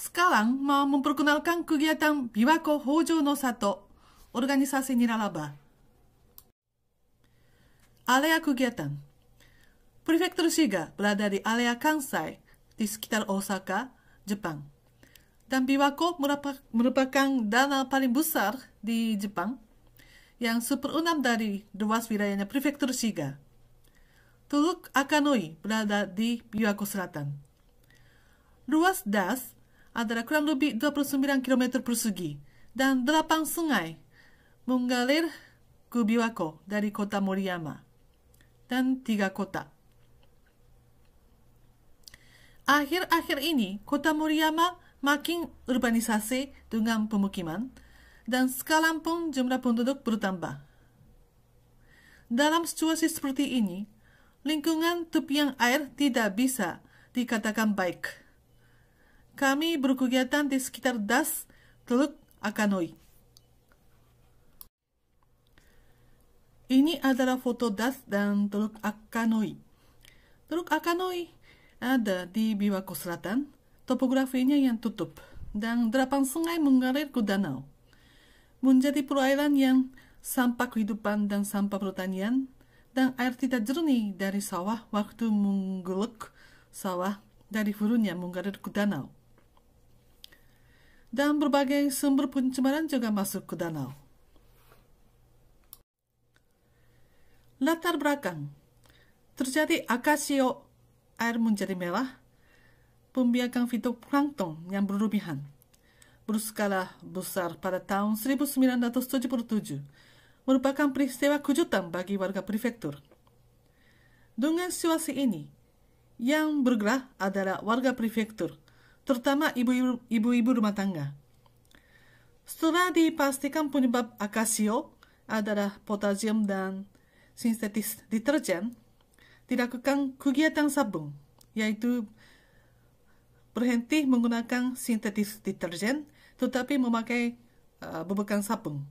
Sekarang mau memperkenalkan kegiatan Biwako Hojo no Sato, organisasi niralaba. Area kegiatan. Prefektur Shiga berada di area Kansai, di sekitar Osaka, Jepang. Dan Biwako merupakan danau paling besar di Jepang, yang 1/6 dari luas wilayahnya Prefektur Shiga. Teluk Akanoi berada di Biwako Selatan. Luas das adalah kurang lebih 29 km persegi dan 8 sungai mengalir ke Biwako dari kota Moriyama dan 3 kota. Akhir-akhir ini, kota Moriyama makin urbanisasi dengan pemukiman dan sekarang pun jumlah penduduk bertambah. Dalam situasi seperti ini, lingkungan tepian air tidak bisa dikatakan baik. Kami berkegiatan di sekitar das Teluk Akanoi. Ini adalah foto das dan Teluk Akanoi. Teluk Akanoi ada di Biwako Selatan, topografinya yang tutup, dan 8 sungai mengalir ke danau. Menjadi perairan yang sampah kehidupan dan sampah pertanian, dan air tidak jernih dari sawah waktu menggeluk sawah dari hulunya mengalir ke danau. Dan berbagai sumber pencemaran juga masuk ke danau. Latar belakang. Terjadi akasio, air menjadi merah, pembiakan fitoplankton yang berlebihan, berskala besar pada tahun 1977, merupakan peristiwa kejutan bagi warga prefektur. Dengan situasi ini, yang bergerak adalah warga prefektur, terutama ibu-ibu rumah tangga. Setelah dipastikan penyebab akasio adalah potasium dan sintetis deterjen, dilakukan kegiatan sabun, yaitu berhenti menggunakan sintetis deterjen, tetapi memakai bubukan sabun.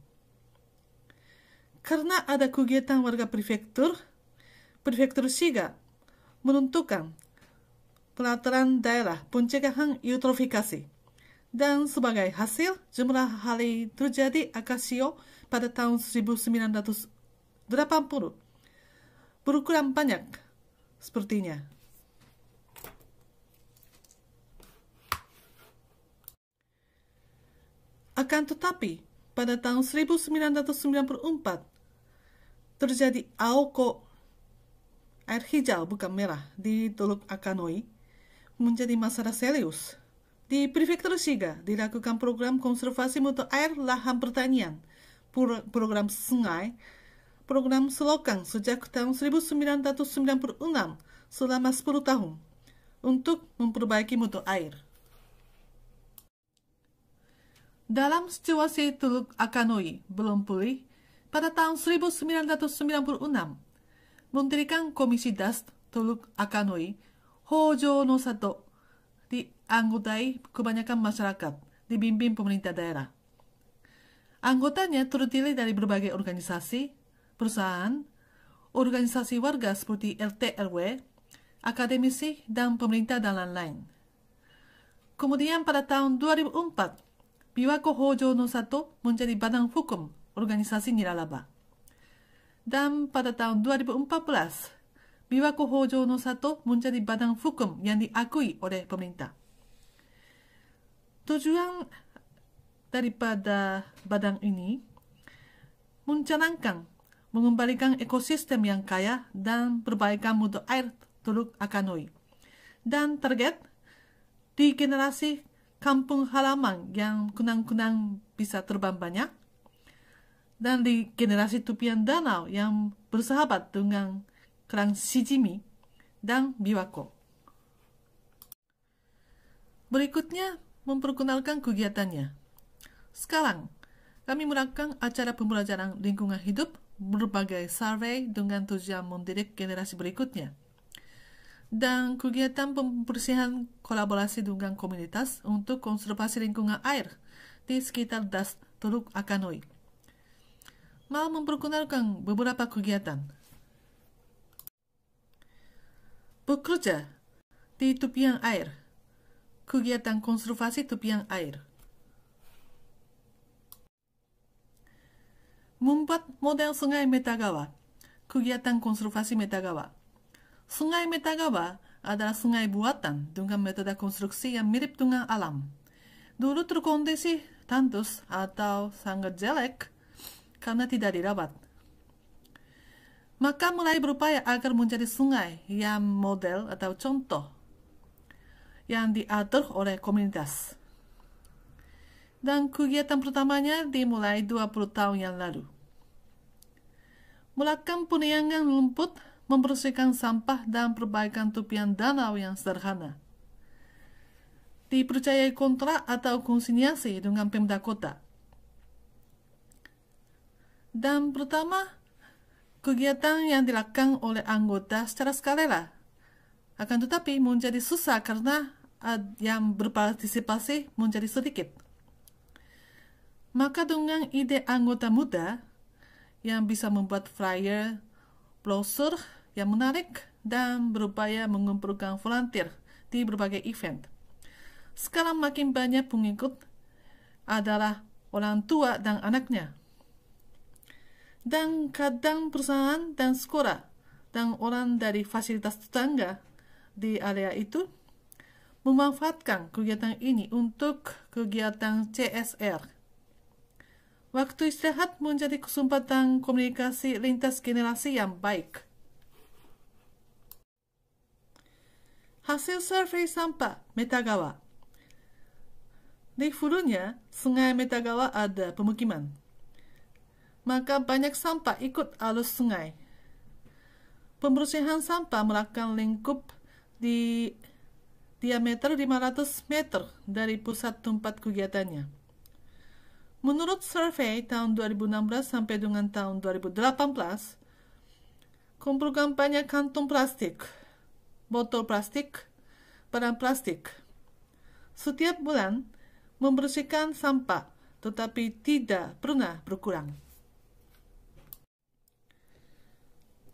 Karena ada kegiatan warga prefektur Shiga menentukan pelataran daerah pencegahan eutrofikasi, dan sebagai hasil jumlah kali terjadi akasio pada tahun 1980 berkurang banyak sepertinya. Akan tetapi, pada tahun 1994 terjadi aoko, air hijau bukan merah, di Teluk Akanoi menjadi masalah serius. Di Prefektur Shiga dilakukan program konservasi mutu air lahan pertanian, program sungai, program selokan sejak tahun 1996 selama 10 tahun untuk memperbaiki mutu air. Dalam situasi Teluk Akanoi belum pulih, pada tahun 1996, mendirikan Komisi Das Teluk Akanoi Hojo no Sato dianggotai kebanyakan masyarakat, dibimbing pemerintah daerah. Anggotanya terdiri dari berbagai organisasi, perusahaan, organisasi warga seperti RT RW, akademisi, dan pemerintah dan lain-lain. Kemudian pada tahun 2004, Biwako Hojo no Sato menjadi badan hukum organisasi niralaba. Dan pada tahun 2014, Biwako Hojo no Sato menjadi badan hukum yang diakui oleh pemerintah. Tujuan daripada badan ini mencanangkan mengembalikan ekosistem yang kaya dan perbaikan mutu air Teluk Akanoi, dan target di generasi kampung halaman yang kunang-kunang bisa terbang banyak, dan di generasi tepian danau yang bersahabat dengan kerang Shijimi dan Biwako. Berikutnya memperkenalkan kegiatannya. Sekarang kami melakukan acara pembelajaran lingkungan hidup, berbagai survei dengan tujuan mendidik generasi berikutnya, dan kegiatan pembersihan kolaborasi dengan komunitas untuk konservasi lingkungan air di sekitar das Teluk Akanoi. Mau memperkenalkan beberapa kegiatan. Bekerja di tepian air. kegiatan konservasi tepian air. Membuat model sungai Metagawa, kegiatan konservasi Metagawa. Sungai Metagawa adalah sungai buatan dengan metode konstruksi yang mirip dengan alam. Dulu terkondisi tandus atau sangat jelek karena tidak dirawat. Maka mulai berupaya agar menjadi sungai yang model atau contoh yang diatur oleh komunitas. Dan kegiatan pertamanya dimulai 20 tahun yang lalu. Melakukan penyaringan lumpur, membersihkan sampah, dan perbaikan tepian danau yang sederhana. Dipercayai kontrak atau konsinyasi dengan Pemda Kota. Dan pertama, kegiatan yang dilakukan oleh anggota secara sukarela. Akan tetapi menjadi susah karena yang berpartisipasi menjadi sedikit. Maka dengan ide anggota muda yang bisa membuat flyer, brosur yang menarik dan berupaya mengumpulkan volunteer di berbagai event. Sekarang makin banyak pengikut adalah orang tua dan anaknya. Dan kadang perusahaan dan sekolah dan orang dari fasilitas tetangga di area itu memanfaatkan kegiatan ini untuk kegiatan CSR. Waktu istirahat menjadi kesempatan komunikasi lintas generasi yang baik. Hasil survei sampah Metagawa. Di hulunya, sungai Metagawa ada pemukiman. Maka banyak sampah ikut arus sungai. Pembersihan sampah melakukan lingkup di diameter 500 meter dari pusat tempat kegiatannya. Menurut survei tahun 2016 sampai dengan tahun 2018, kumpulkan banyak kantong plastik, botol plastik, barang plastik. Setiap bulan membersihkan sampah, tetapi tidak pernah berkurang.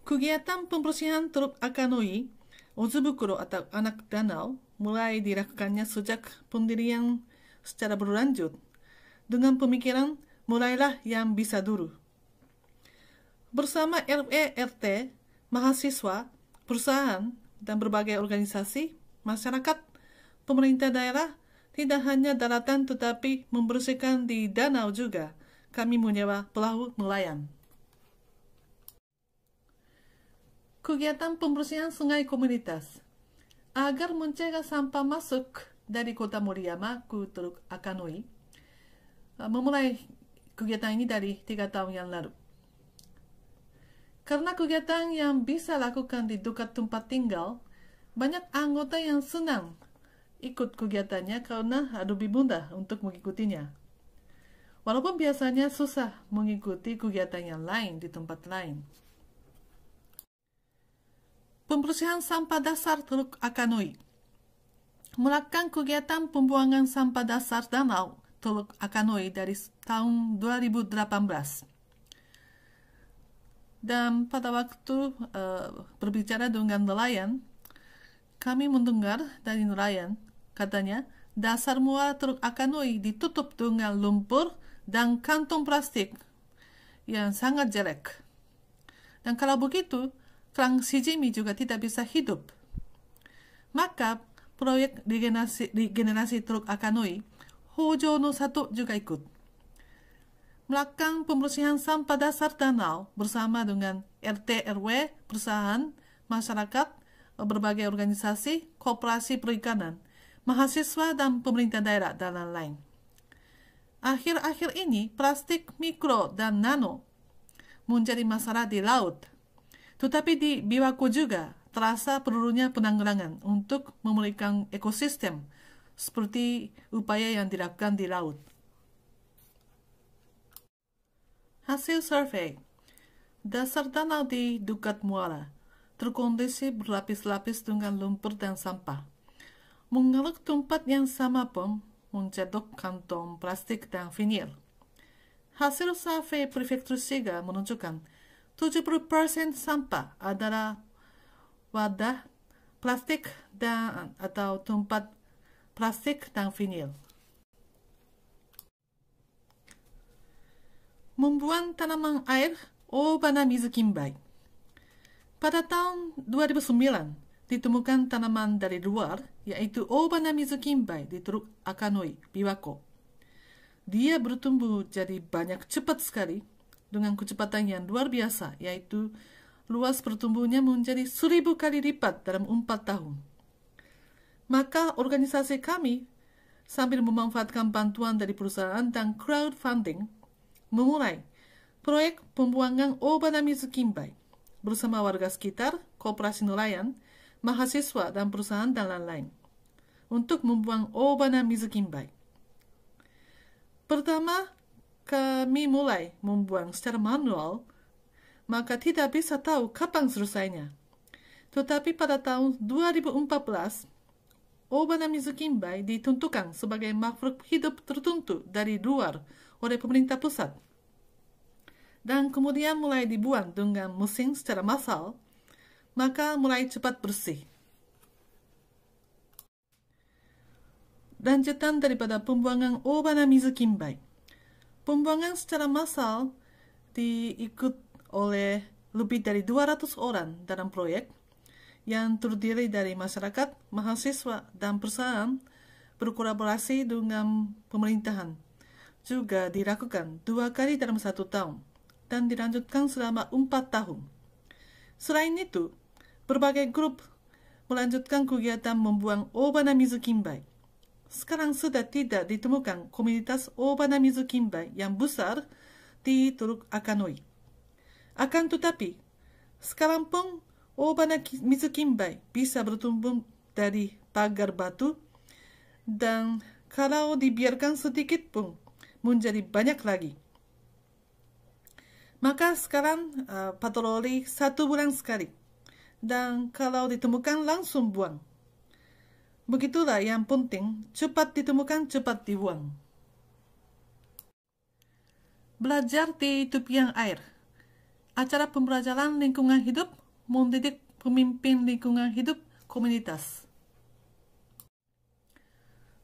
Kegiatan pembersihan Teluk Akanoi, Ozubukuro atau anak danau, mulai dilakukannya sejak pendirian secara berlanjut. Dengan pemikiran, mulailah yang bisa dulu. Bersama RW, RT, mahasiswa, perusahaan, dan berbagai organisasi, masyarakat, pemerintah daerah, tidak hanya daratan tetapi membersihkan di danau juga. Kami menyewa perahu nelayan. Kegiatan pembersihan sungai komunitas. Agar mencegah sampah masuk dari kota Moriyama ke Teluk Akanoi, memulai kegiatan ini dari 3 tahun yang lalu. Karena kegiatan yang bisa lakukan di dekat tempat tinggal, banyak anggota yang senang ikut kegiatannya karena lebih mudah untuk mengikutinya. Walaupun biasanya susah mengikuti kegiatan yang lain di tempat lain. Pembersihan sampah dasar Teluk Akanoi. Melakukan kegiatan pembuangan sampah dasar danau Teluk Akanoi dari tahun 2018. Dan pada waktu berbicara dengan nelayan, kami mendengar dari nelayan, katanya, dasar muara Teluk Akanoi ditutup dengan lumpur dan kantong plastik yang sangat jelek. Dan kalau begitu, kerang shijimi juga tidak bisa hidup. Maka, proyek regenerasi Teluk Akanoi Hojo no Sato juga ikut. Melakukan pembersihan sampah dasar danau bersama dengan RT, RW, perusahaan, masyarakat, berbagai organisasi, koperasi perikanan, mahasiswa, dan pemerintah daerah, dan lain-lain. Akhir-akhir ini, plastik mikro dan nano menjadi masalah di laut. Tetapi di Biwako juga terasa perlunya penanggulangan untuk memulihkan ekosistem, seperti upaya yang dilakukan di laut. Hasil survei. Dasar danau di dekat muara terkondisi berlapis-lapis dengan lumpur dan sampah. Mengeruk tempat yang sama pun mencedok kantong plastik dan vinil. Hasil survei Prefektur Shiga menunjukkan 70% sampah adalah wadah plastik dan atau tempat plastik, dan vinil. Membuat tanaman air Obana Mizu Kinbai. Pada tahun 2009, ditemukan tanaman dari luar, yaitu Obana Mizu Kinbai di Teluk Akanoi, Biwako. Dia bertumbuh jadi banyak cepat sekali, dengan kecepatan yang luar biasa, yaitu luas pertumbuhannya menjadi 1000 kali lipat dalam 4 tahun. Maka organisasi kami, sambil memanfaatkan bantuan dari perusahaan dan crowdfunding, memulai proyek pembuangan Obana Mizu Kinbai bersama warga sekitar, koperasi nelayan, mahasiswa, dan perusahaan dan lain-lain untuk membuang Obana Mizu Kinbai. Pertama, kami mulai membuang secara manual, maka tidak bisa tahu kapan selesainya. Tetapi pada tahun 2014, Obana Mizu Kinbai ditentukan sebagai makhluk hidup tertentu dari luar oleh pemerintah pusat. Dan kemudian mulai dibuang dengan mesin secara massal, maka mulai cepat bersih. Lanjutan daripada pembuangan Obana Mizu Kinbai. Pembuangan secara massal diikut oleh lebih dari 200 orang dalam proyek yang terdiri dari masyarakat, mahasiswa, dan perusahaan berkolaborasi dengan pemerintahan. Juga dilakukan 2 kali dalam 1 tahun dan dilanjutkan selama 4 tahun. Selain itu, berbagai grup melanjutkan kegiatan membuang Obana Mizu Kinbai. Sekarang sudah tidak ditemukan komunitas Obana Mizu Kinbai yang besar di Teluk Akanoi. Akan tetapi, sekarang pun Obana Mizu Kinbai bisa bertumbuh dari pagar batu, dan kalau dibiarkan sedikit pun menjadi banyak lagi. Maka sekarang patroli 1 bulan sekali, dan kalau ditemukan langsung buang. Begitulah yang penting, cepat ditemukan, cepat dibuang. Belajar di tepian air. Acara pembelajaran lingkungan hidup mendidik pemimpin lingkungan hidup komunitas.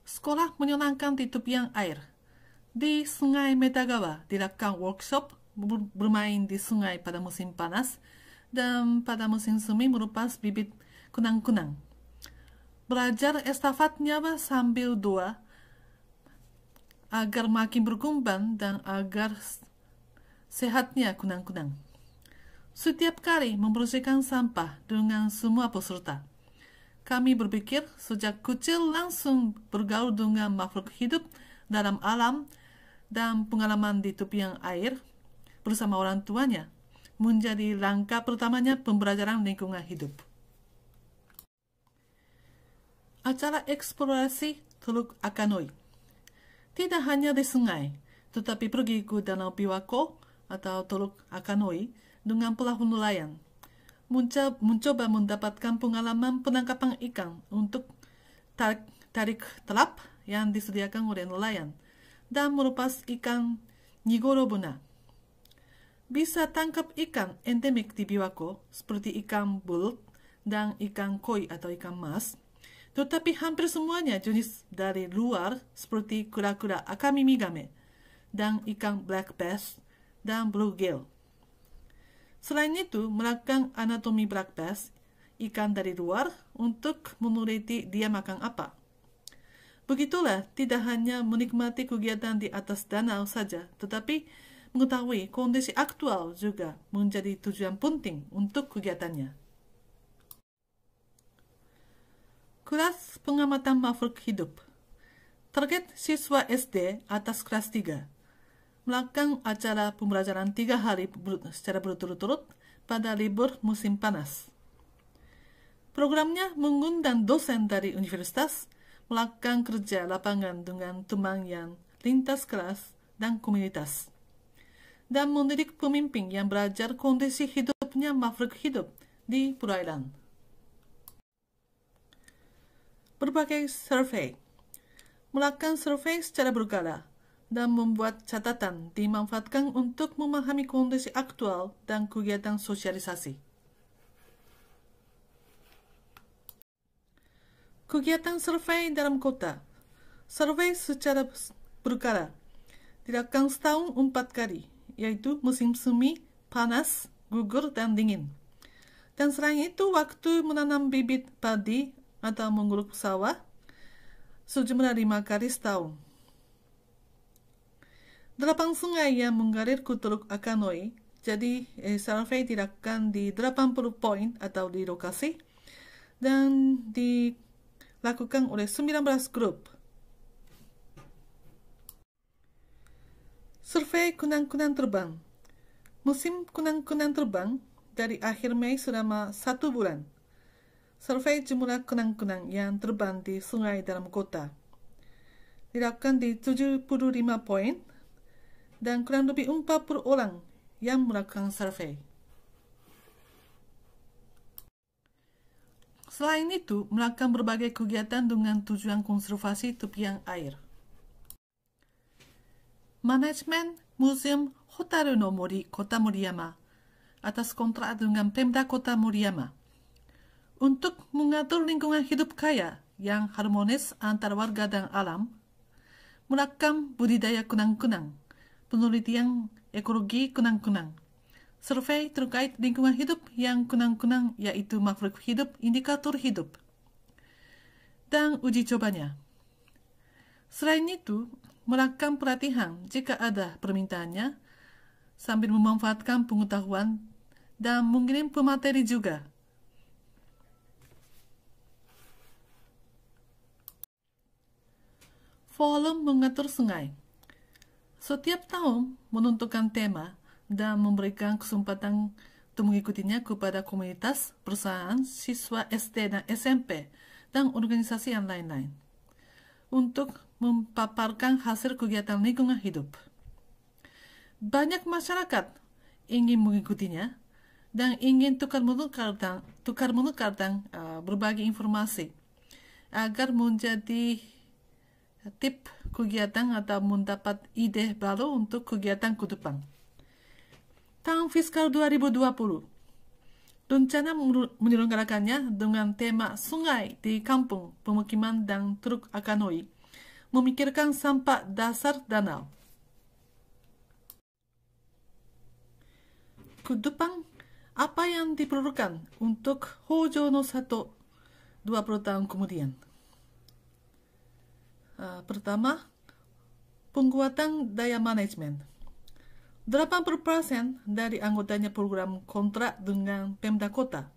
Sekolah menyenangkan di tepian air. Di Sungai Metagawa dilakukan workshop bermain di sungai pada musim panas, dan pada musim semi melepas bibit kunang-kunang. Belajar estafet nyawa sambil doa agar makin berkembang dan agar sehatnya kunang-kunang. Setiap kali membersihkan sampah dengan semua peserta, kami berpikir sejak kecil langsung bergaul dengan makhluk hidup dalam alam, dan pengalaman di tepian air bersama orang tuanya menjadi langkah pertamanya pembelajaran lingkungan hidup. Acara eksplorasi Teluk Akanoi. Tidak hanya di sungai, tetapi pergi ke Danau Biwako atau Teluk Akanoi dengan perahu nelayan. Mencoba mendapatkan pengalaman penangkapan ikan untuk tarik telap yang disediakan oleh nelayan, dan melepas ikan Nigoro Buna. Bisa tangkap ikan endemik di Biwako seperti ikan belut dan ikan koi atau ikan mas, tetapi hampir semuanya jenis dari luar seperti kura-kura akamimigame dan ikan black bass dan bluegill. Selain itu, melakukan anatomi black bass, ikan dari luar, untuk meneliti dia makan apa. Begitulah, tidak hanya menikmati kegiatan di atas danau saja, tetapi mengetahui kondisi aktual juga menjadi tujuan penting untuk kegiatannya. Kelas pengamatan makhluk hidup. Target siswa SD atas kelas 3. Melakukan acara pembelajaran 3 hari secara berturut-turut pada libur musim panas. Programnya mengundang dosen dari universitas, melakukan kerja lapangan dengan teman yang lintas kelas dan komunitas, dan mendidik pemimpin yang belajar kondisi hidupnya makhluk hidup di perairan. Berbagai survei. Melakukan survei secara berkala dan membuat catatan dimanfaatkan untuk memahami kondisi aktual dan kegiatan sosialisasi. Kegiatan survei dalam kota. Survei secara berkala dilakukan setahun 4 kali, yaitu musim semi, panas, gugur, dan dingin. Dan selain itu, waktu menanam bibit padi atau menguruk sawah sejumlah 5 kali setahun. 8 sungai yang mengalir ke Teluk Akanoi, jadi survei dilakukan di 80 poin atau di lokasi, dan dilakukan oleh 19 grup. Survei kunang-kunang terbang. Musim kunang-kunang terbang dari akhir Mei selama 1 bulan. Survei jumlah kunang-kunang yang terbang di sungai dalam kota dilakukan di 75 poin dan kurang lebih 40 orang yang melakukan survei. Selain itu, melakukan berbagai kegiatan dengan tujuan konservasi tepian air. Manajemen Museum Hotaru no Mori Kota Moriyama atas kontrak dengan Pemda Kota Moriyama untuk mengatur lingkungan hidup kaya yang harmonis antara warga dan alam, melakukan budidaya kunang-kunang, penelitian ekologi kunang-kunang, survei terkait lingkungan hidup yang kunang-kunang yaitu makhluk hidup indikator hidup, dan uji cobanya. Selain itu, melakukan pelatihan jika ada permintaannya, sambil memanfaatkan pengetahuan dan mengirim pemateri juga. Forum mengatur sungai. Setiap tahun menentukan tema dan memberikan kesempatan untuk mengikutinya kepada komunitas, perusahaan, siswa SD dan SMP, dan organisasi yang lain-lain untuk memaparkan hasil kegiatan lingkungan hidup. Banyak masyarakat ingin mengikutinya dan ingin tukar-menukar dan berbagi informasi agar menjadi tip kegiatan atau mendapat ide baru untuk kegiatan ke depan. Tahun fiskal 2020, rencana menyelenggarakannya dengan tema Sungai di Kampung, Pemukiman, dan Teluk Akanoi, memikirkan sampah dasar danau. Ke depan, apa yang diperlukan untuk Hojo no Sato 20 tahun kemudian? Pertama, penguatan daya manajemen. 80% dari anggotanya program kontrak dengan Pemda Kota.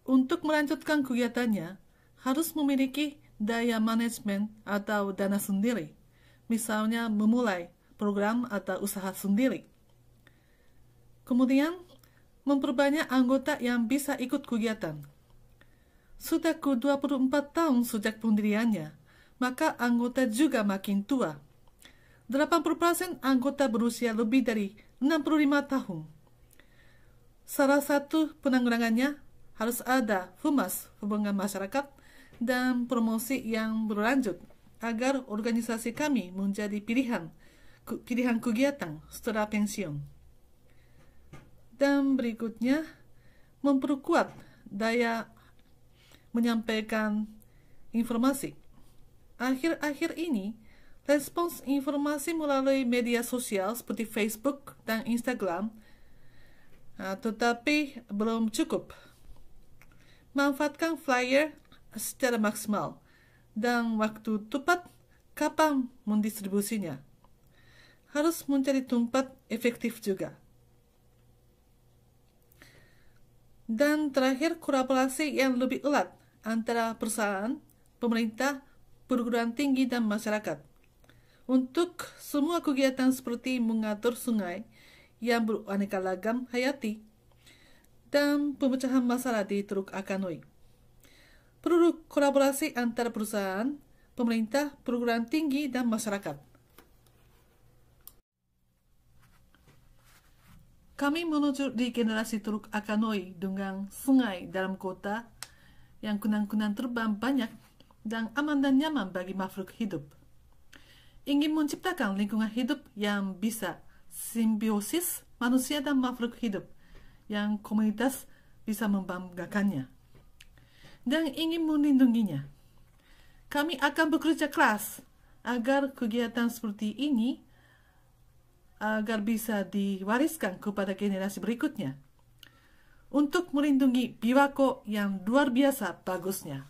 Untuk melanjutkan kegiatannya, harus memiliki daya manajemen atau dana sendiri. Misalnya memulai program atau usaha sendiri. Kemudian, memperbanyak anggota yang bisa ikut kegiatan. Sudah ke 24 tahun sejak pendiriannya, maka anggota juga makin tua. 80% anggota berusia lebih dari 65 tahun. Salah satu penanggulangannya harus ada humas hubungan masyarakat dan promosi yang berlanjut agar organisasi kami menjadi pilihan kegiatan setelah pensiun. Dan berikutnya, memperkuat daya menyampaikan informasi. Akhir-akhir ini, respons informasi melalui media sosial seperti Facebook dan Instagram, tetapi belum cukup. Manfaatkan flyer secara maksimal dan waktu tepat kapan mendistribusinya. Harus mencari tempat efektif juga. Dan terakhir, kolaborasi yang lebih erat antara perusahaan, pemerintah, perguruan tinggi, dan masyarakat. Untuk semua kegiatan seperti mengatur sungai yang beraneka ragam hayati dan pemecahan masalah di Teluk Akanoi. Perlu kolaborasi antara perusahaan, pemerintah, perguruan tinggi, dan masyarakat. Kami menuju di generasi Teluk Akanoi dengan sungai dalam kota yang kunang-kunang terbang banyak dan aman dan nyaman bagi makhluk hidup. Ingin menciptakan lingkungan hidup yang bisa simbiosis manusia dan makhluk hidup, yang komunitas bisa membanggakannya, dan ingin melindunginya. Kami akan bekerja keras agar kegiatan seperti ini agar bisa diwariskan kepada generasi berikutnya untuk melindungi Biwako yang luar biasa bagusnya.